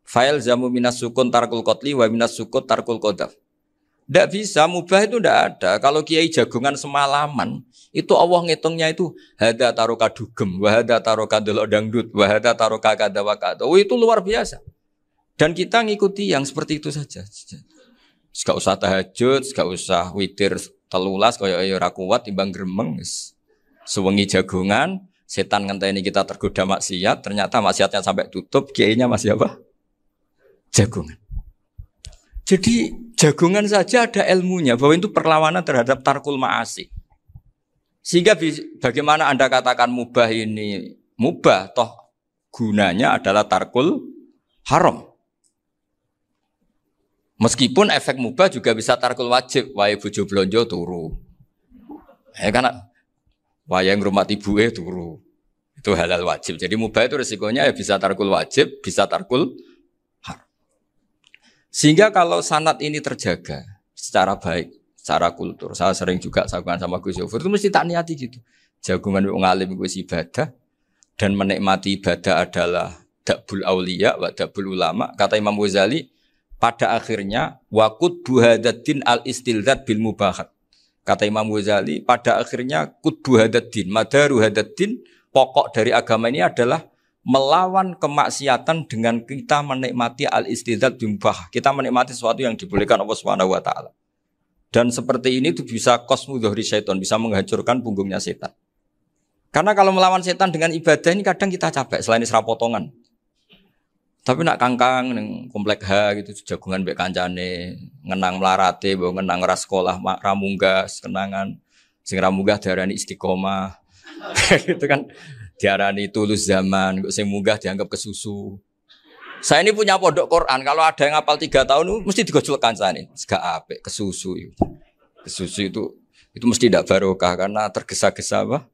Fa'il zamu minas sukun tarkul qatli wa minas sukut tarkul qadaf. Tidak bisa, mubah itu tidak ada. Kalau kiai jagungan semalaman, itu Allah ngitungnya itu hada taroka dugem, wahada taroka delok dangdut, wahada taroka kada wakada. Oh, itu luar biasa. Dan kita ngikuti yang seperti itu saja. Gak usah tahajud, gak usah witir telulas, kaya ora kuat timbang gremeng. Sewengi jagungan, setan ngenteni kita tergoda maksiat, ternyata maksiatnya sampai tutup, kiainya masih apa? Jagungan. Jadi jagungan saja ada ilmunya bahwa itu perlawanan terhadap tarkul ma'asi. Sehingga bagaimana Anda katakan mubah ini mubah, toh gunanya adalah tarkul haram. Meskipun efek mubah juga bisa tarkul wajib, wae bojo blonjo turu. Karena wae ngrumat ibuke turu. Itu halal wajib. Jadi mubah itu resikonya ya bisa tarkul wajib, bisa tarkul. Sehingga kalau sanad ini terjaga secara baik, secara kultur, saya sering juga sakuan sama Gus Yofur, itu mesti tak niati gitu. Jagungan wong alim itu ibadah, dan menikmati ibadah adalah dabul auliya wa dabul ulama. Kata Imam Ghazali, pada akhirnya waqud buhadaddin al-istilzat bil mubahat. Kata Imam Ghazali, pada akhirnya qud buhadaddin, madaru hadaddin, pokok dari agama ini adalah melawan kemaksiatan dengan kita menikmati al-istidzat bimbah. Kita menikmati sesuatu yang dibolehkan Allah Subhanahu wa taala. Dan seperti ini itu bisa qasmu dhuhri syaitan, bisa menghancurkan punggungnya setan. Karena kalau melawan setan dengan ibadah ini kadang kita capek selain serapotongan. Tapi nak kangkang ning komplek H gitu jagungan mbek kancane, ngenang melarate, mbok ngenang ras sekolah ramunggah, kenangan sing ramunggah diarani istiqomah. Gitu kan. Diarani tulus zaman, kok sing munggah dianggap kesusu. Saya ini punya pondok Quran, kalau ada yang hafal 3 tahun mesti digojol kancane. Gak apik kesusu itu. Kesusu itu mesti tidak barokah karena tergesa-gesa apa?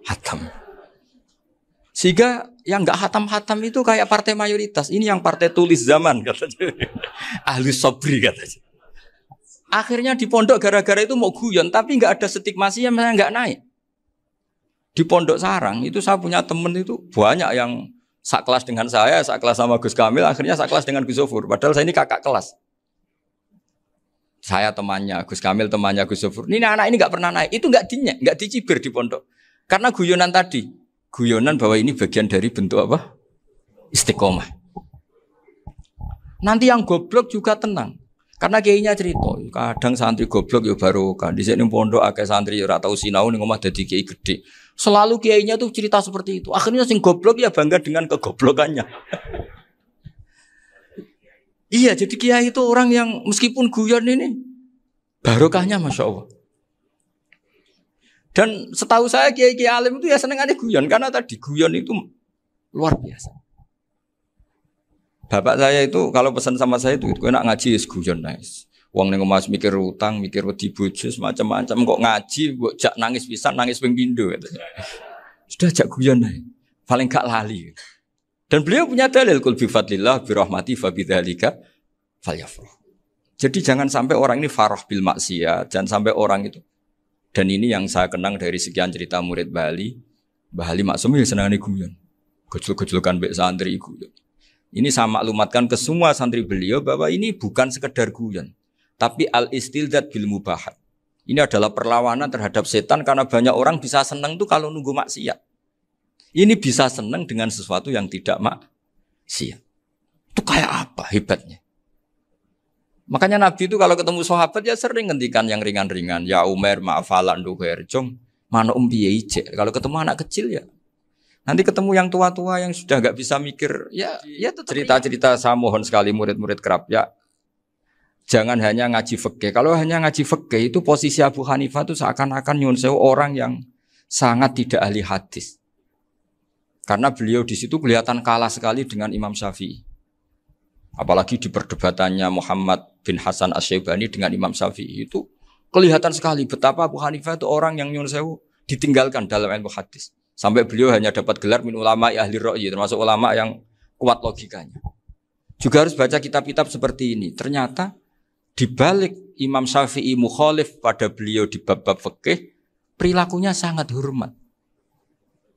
Hatam. Sehingga yang enggak hatam-hatam itu kayak partai mayoritas. Ini yang partai tulis zaman katanya. Ahli sobri katanya. Akhirnya di pondok gara-gara itu mau guyon, tapi enggak ada stigmasi yang enggak naik. Di Pondok Sarang itu saya punya teman itu banyak yang sekelas dengan saya, sekelas sama Gus Kamil, akhirnya sekelas dengan Gus Zofur. Padahal saya ini kakak kelas. Saya temannya, Gus Kamil temannya Gus Zofur. Ini anak ini nggak pernah naik, itu nggak dinyek, nggak dicibir di pondok. Karena guyonan tadi, guyonan bahwa ini bagian dari bentuk apa? Istiqomah. Nanti yang goblok juga tenang. Karena kiainya cerita, kadang santri goblok ya barokah. Di sini pondok akeh santri ora tau sinau ning omah dadi kiai gede. Selalu kiainya tuh cerita seperti itu. Akhirnya sing goblok ya bangga dengan kegoblokannya. Iya, jadi kiai itu orang yang meskipun guyon ini barokahnya Masya Allah. Dan setahu saya kiai-kiai alim itu ya senengannya guyon karena tadi guyon itu luar biasa. Bapak saya itu kalau pesan sama saya itu enak ngaji wis guyon nice. Wong ning omah mikir utang, mikir wedi bojo macam-macam kok ngaji kok jak nangis pisan, nangis ping pindho katanya. Sudah jak guyon ae. Paling gak lali. Dan beliau punya dalil kul bi fadlillah bi rahmati fa bidzalika falyafrah. Jadi jangan sampai orang ini farah bil maksiat, jangan sampai orang itu Dan ini yang saya kenang dari sekian cerita murid Bali. Mbah Ali Maksum ya senangane guyon. Gojlok-gojlokan mbek santri iku. Ini saya maklumatkan ke semua santri beliau bahwa ini bukan sekedar guyon, tapi al-istilzat bil mubahat. Ini adalah perlawanan terhadap setan karena banyak orang bisa senang tuh kalau nunggu maksiat. Ini bisa senang dengan sesuatu yang tidak maksiat. Itu kayak apa hebatnya? Makanya Nabi itu kalau ketemu sahabat ya sering ngendikan yang ringan-ringan. Ya Umar ma'afalan duher jong. Mana piye ije. Kalau ketemu anak kecil ya. Nanti ketemu yang tua-tua yang sudah enggak bisa mikir. Ya cerita-cerita saya mohon sekali murid-murid kerap ya. Jangan hanya ngaji fikih. Kalau hanya ngaji fikih itu posisi Abu Hanifah itu seakan-akan nyun sewu orang yang sangat tidak ahli hadis. Karena beliau di situ kelihatan kalah sekali dengan Imam Syafi'i. Apalagi di perdebatannya Muhammad bin Hasan Asy-Syaibani dengan Imam Syafi'i itu kelihatan sekali betapa Abu Hanifah itu orang yang nyun sewu ditinggalkan dalam ilmu hadis. Sampai beliau hanya dapat gelar min ulama ahli ra'yi, termasuk ulama yang kuat logikanya. Juga harus baca kitab-kitab seperti ini. Ternyata di balik Imam Syafi'i mukhalif pada beliau di bab-bab fikih, perilakunya sangat hormat.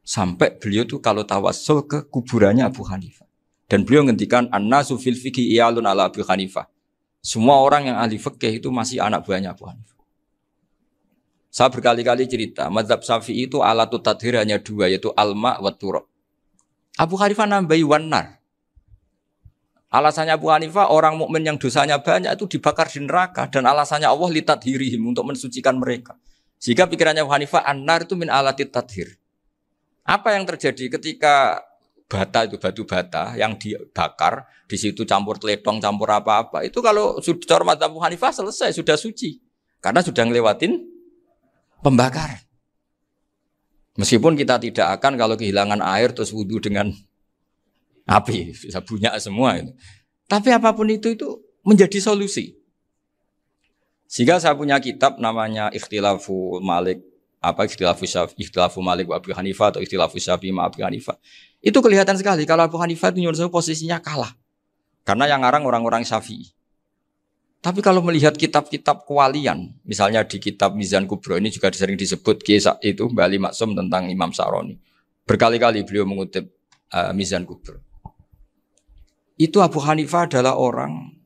Sampai beliau tuh kalau tawassul ke kuburannya Abu Hanifah. Dan beliau ngendikan an-nasu fil fiqhi iyalun ala Abu Hanifah. Semua orang yang ahli fikih itu masih anak buahnya Abu Hanifah. Saya berkali-kali cerita, mazhab Syafi'i itu alatut tadhir hanya dua, yaitu alma wa turab. Abu Hanifah nambahi wanar. Alasannya Abu Hanifah orang mukmin yang dosanya banyak itu dibakar di neraka dan alasannya Allah litadhirihim untuk mensucikan mereka. Sehingga pikirannya Abu Hanifah an-nar itu min alatit tadhir. Apa yang terjadi ketika bata itu batu bata yang dibakar di situ campur teledong campur apa-apa itu kalau sudah mazhab Abu Hanifah selesai sudah suci karena sudah ngelewatin pembakaran. Meskipun kita tidak akan kalau kehilangan air terus wudu dengan api bisa bunyak semua itu. Tapi apapun itu menjadi solusi. Sehingga saya punya kitab namanya Ikhtilafu Malik Ikhtilafu Malik wa Abu Hanifah atau Ikhtilafu Syafi'i ma Abu Hanifah. Itu kelihatan sekali kalau Abu Hanifah itu nyuruh posisinya kalah. Karena yang ngarang orang-orang Syafi'i. Tapi kalau melihat kitab-kitab kewalian, misalnya di kitab Mizan Kubro ini juga sering disebut kisah itu Mbah Ali Maksum tentang Imam Sa'roni. Berkali-kali beliau mengutip Mizan Kubro. Itu Abu Hanifah adalah orang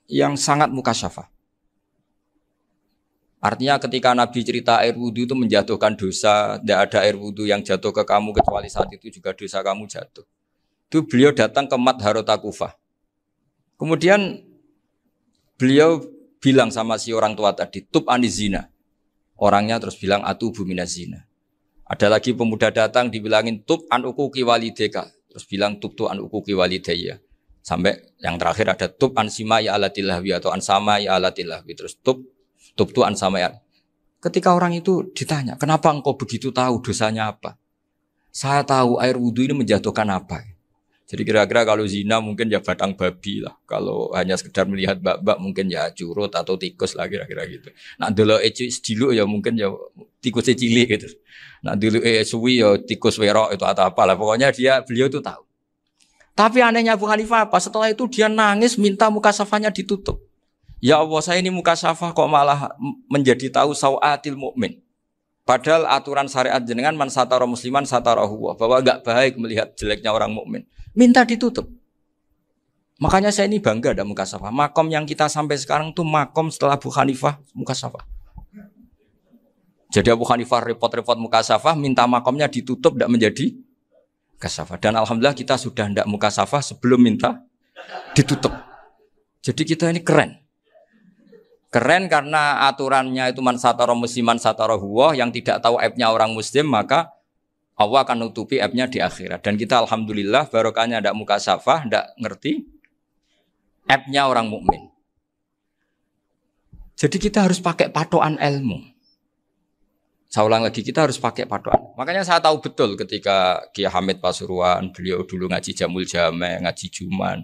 yang sangat mukasyafah. Artinya ketika Nabi cerita air wudu itu menjatuhkan dosa, tidak ada air wudu yang jatuh ke kamu kecuali saat itu juga dosa kamu jatuh. Itu beliau datang ke Madharota Kufah. Kemudian beliau bilang sama si orang tua tadi, tub anizina. Orangnya terus bilang atubu minazina. Ada lagi pemuda datang dibilangin tub an ukuki walideka. Terus bilang tub tu an ukuki walidaya. Sampai yang terakhir ada tub an simai alatilahwi atau an samai alatilahwi. Terus tub tu an samai. Ketika orang itu ditanya, kenapa engkau begitu tahu dosanya apa? Saya tahu air wudhu ini menjatuhkan apa. Jadi kira-kira kalau zina mungkin ya batang babi lah. Kalau hanya sekedar melihat bak-bak mungkin ya curut atau tikus lah kira-kira gitu. Nah dulu sediluk ya mungkin ya tikus cilik gitu. Nah dulu suwi ya tikus werok itu atau apalah. Pokoknya beliau itu tahu. Tapi anehnya Abu Hanifah apa? Setelah itu dia nangis minta mukasafahnya ditutup. Ya Allah saya ini mukasafah kok malah menjadi tahu sawatil mukmin. Padahal aturan syariat jenengan man satara musliman satarahu bahwa enggak baik melihat jeleknya orang mukmin. Minta ditutup. Makanya saya ini bangga ada mukasafah. Makom yang kita sampai sekarang tuh makom setelah Abu Hanifah mukasafah. Jadi Abu Hanifah repot-repot mukasafah, minta makomnya ditutup tidak menjadi mukasafah. Dan alhamdulillah kita sudah tidak mukasafah sebelum minta ditutup. Jadi kita ini keren. Keren karena aturannya itu man satara musliman satara huwa, yang tidak tahu aibnya orang muslim maka Allah akan nutupi aibnya di akhirat. Dan kita alhamdulillah barokahnya tidak mukasafah, tidak ngerti aibnya orang mukmin. Jadi kita harus pakai patokan ilmu. Saya ulang lagi, kita harus pakai patokan. Makanya saya tahu betul ketika Kiai Hamid Pasuruan, beliau dulu ngaji Jamul Jame, ngaji Juman,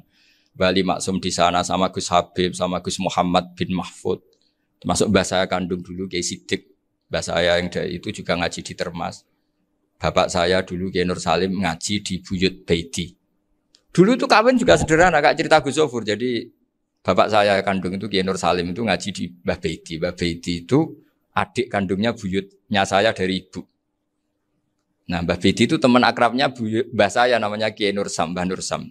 Bali Maksum di sana sama Gus Habib, sama Gus Muhammad bin Mahfud. Termasuk mbah saya kandung dulu Kiai Sidik, mbah saya yang dari itu juga ngaji di Termas. Bapak saya dulu Kiai Nur Salim ngaji di Buyut Baiti. Dulu itu kawin juga sederhana, kak cerita Gus Sofur. Jadi bapak saya kandung itu Kiai Nur Salim itu ngaji di Mbah Baiti. Mbah Baiti itu adik kandungnya buyutnya saya dari ibu. Nah, Mbah Bedi itu teman akrabnya mbah saya namanya Kiai Nursam, Mbah Nursam.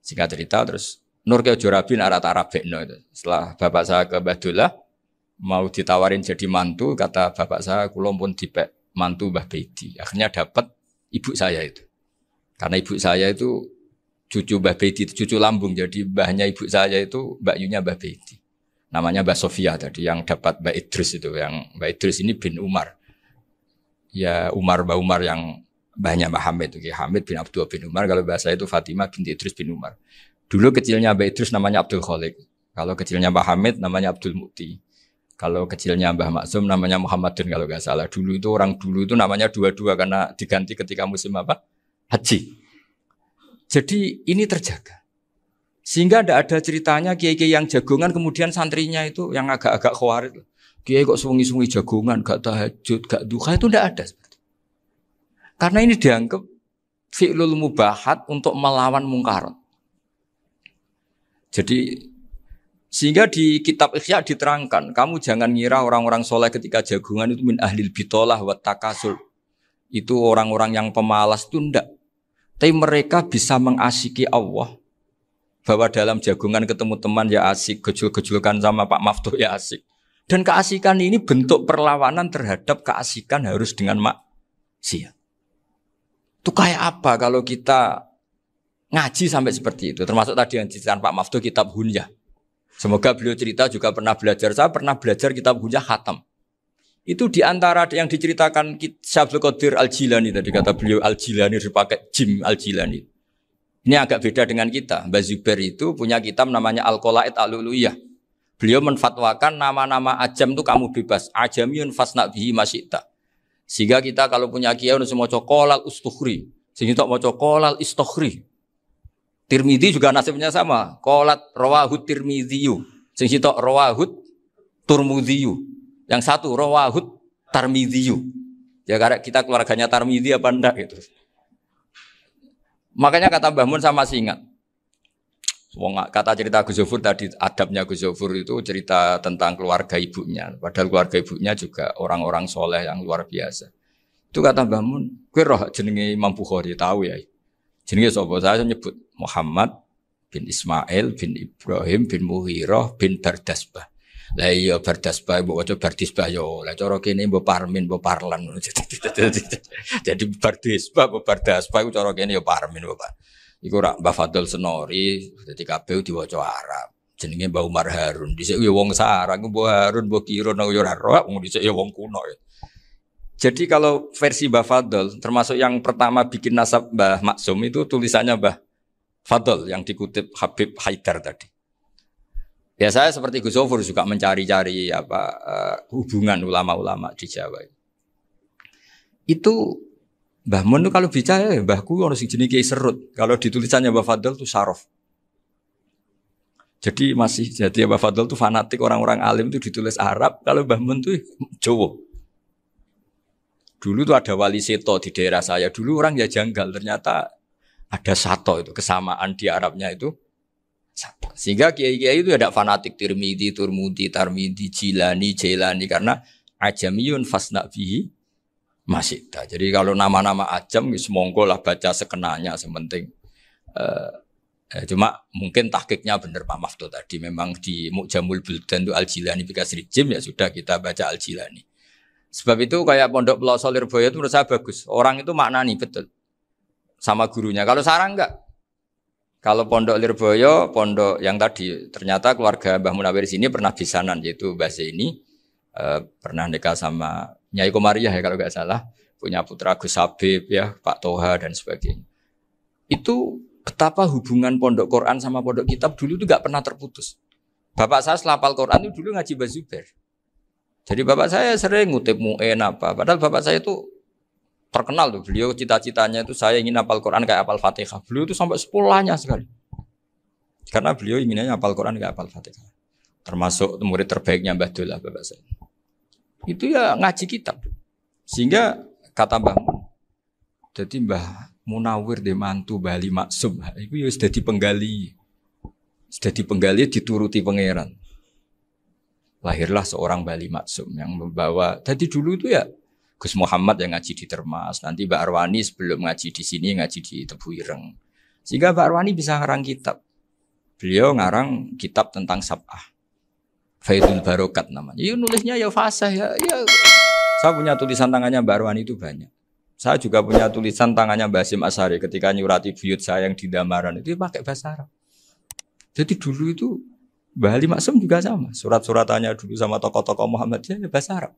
Singkat cerita terus Nur ke Jorabi arata Arabekno itu. Setelah bapak saya ke Badullah mau ditawarin jadi mantu, kata bapak saya kula pun dipek mantu Mbah Bedi. Akhirnya dapat ibu saya itu. Karena ibu saya itu cucu Mbah Bedi, cucu lambung. Jadi mbahnya ibu saya itu Mbak Yunya Mbah Bedi. Namanya Mbak Sofia tadi yang dapat Mbak Idris itu. Yang Mbak Idris ini bin Umar. Ya Mbak Umar yang mbahnya Mbak Hamid. Hamid bin Abdul bin Umar. Kalau bahasa itu Fatimah binti Idris bin Umar. Dulu kecilnya Mbak Idris namanya Abdul Khalik. Kalau kecilnya Mbak Hamid namanya Abdul Mukti. Kalau kecilnya Mbah Maksum namanya Muhammadun kalau nggak salah. Dulu itu orang dulu itu namanya dua-dua karena diganti ketika musim apa? Haji. Jadi ini terjaga. Sehingga tidak ada ceritanya kiai-kiai yang jagongan kemudian santrinya itu yang agak-agak khawatir. Kiai kok sungi-sungi jagongan, gak tahajud, gak duha, itu tidak ada. Karena ini dianggap fi'lul mubahat untuk melawan mungkarat. Jadi sehingga di kitab Ikhya diterangkan, kamu jangan ngira orang-orang soleh ketika jagongan itu min ahlil bitolah wa takasul. Itu orang-orang yang pemalas itu enggak. Tapi mereka bisa mengasiki Allah. Bahwa dalam jagongan ketemu teman ya asik, gejul-gejulkan sama Pak Maftuh ya asik. Dan keasikan ini bentuk perlawanan terhadap keasikan harus dengan maksiat. Itu kayak apa kalau kita ngaji sampai seperti itu. Termasuk tadi yang diceritakan Pak Maftuh kitab Hunyah. Semoga beliau cerita juga pernah belajar. Saya pernah belajar kitab Hunyah khatam. Itu diantara yang diceritakan Syabdul Qadir Al-Jilani tadi kata beliau Al-Jilani dipakai Jim Al-Jilani. Ini agak beda dengan kita. Mbah Zubair itu punya kitab namanya Al-Qalaid Al-Uluyah. Beliau menfatwakan nama-nama ajam itu kamu bebas. Ajamiyun fasna bihi masyita. Sehingga kita kalau punya kiai harus mau qolal ustukhri. Sehingga mau qolal istukhri. Tirmidzi juga nasibnya sama. Qolat rawahut Tirmidziyu. Sehingga rawahut Turmudziyu. Yang satu rawahut Tarmidziyu. Ya karena kita keluarganya Tarmidzi apa enggak gitu. Makanya kata Mbah Mun sama masih ingat. Kata cerita Gus Zofur tadi, adabnya Gus Zofur itu cerita tentang keluarga ibunya. Padahal keluarga ibunya juga orang-orang soleh yang luar biasa. Itu kata Mbah Mun, kowe roh jenenge Imam Bukhari tahu ya. Jenenge sapa? Saya nyebut Muhammad bin Ismail bin Ibrahim bin Mughirah bin Bardasbah. Lah iya Bardasbah mbok waca Bardisbah yo. Lah cara kene mbok Parmin mbok Parlan. Jadi Bardisbah mbok Bardasbah iku cara kene yo Parmin Bapak. Iku rak Mbah Fadl Senori, dadi kabeh diwaca Arab. Jenenge Mbah Umar Harun. Dhisik yo wong Sarang, Mbah Harun, Mbah Kirun yo ora roh, wong dhisik yo wong kuno. Jadi kalau versi Mbah Fadl, termasuk yang pertama bikin nasab Mbah Maksum itu tulisannya Mbah Fadl yang dikutip Habib Haidar tadi. Ya saya seperti Gus Zofur juga mencari-cari hubungan ulama-ulama di Jawa. Itu Mbah Mun kalau bicara mbahku ono sing jenenge Kiai Serut. Kalau ditulisannya Mbah Fadl itu Sarof. Jadi Mbah Fadl itu fanatik orang-orang alim itu ditulis Arab, kalau Mbah Mun itu Jawa. Dulu tuh ada wali seto di daerah saya. Dulu orang ya janggal, ternyata ada sato itu kesamaan di Arabnya itu. Sehingga kiai-kiai itu ada fanatik Tirmidzi, Turmudi, Tarmidi, Jilani, Jailani karena ajamiyun fasna bihi masyita. Jadi kalau nama-nama ajam semonggo lah baca sekenanya sementing. Cuma mungkin tahqiqnya benar Pak Maftuh tadi memang di Mu'jamul Buldan itu Al-Jilani bikasri jim ya sudah kita baca Al-Jilani. Sebab itu kayak Pondok Pelosok Lirboyo itu menurut saya bagus. Orang itu maknani betul sama gurunya. Kalau Sarang enggak. Kalau Pondok Lirboyo, pondok yang tadi ternyata keluarga Mbah Munawir sini pernah bisanan yaitu Mbah Zaini pernah nikah sama Nyai Komariah ya kalau enggak salah, punya putra Gus Habib ya, Pak Toha dan sebagainya. Itu betapa hubungan pondok Quran sama pondok kitab dulu itu enggak pernah terputus. Bapak saya selapal Quran itu dulu ngaji Mbah Zubair. Jadi bapak saya sering ngutip mu'en apa, padahal bapak saya itu terkenal tuh, beliau cita-citanya itu saya ingin hafal Quran kayak hafal Fatihah. Beliau itu sampai sepulahnya sekali. Karena beliau inginnya hafal Quran kayak hafal Fatihah. Termasuk murid terbaiknya Mbah Dullah bapak saya. Itu ya ngaji kitab. Sehingga kata Mbah Mun, jadi Mbah Munawir de mantu Bali Maksum, itu ya sudah dipenggali. Sudah dipenggali dituruti pangeran. lahirlah seorang Bali Maksum yang membawa. Jadi dulu itu ya Gus Muhammad yang ngaji di Termas, nanti Mbak Arwani sebelum ngaji di sini ngaji di Tebu Ireng. Sehingga Mbak Arwani bisa ngarang kitab. Beliau ngarang kitab tentang Sab'ah. Faidul Barokat namanya. Ya nulisnya ya fasih ya. Saya punya tulisan tangannya Mbak Arwani itu banyak. Saya juga punya tulisan tangannya Mbak Hasyim Asy'ari ketika nyurati buyut saya yang di Damaran itu pakai bahasa Arab. Jadi dulu itu Mbah Ali Maksum juga sama. Surat-suratannya dulu sama tokoh-tokoh Muhammadiyah ya bahasa Arab.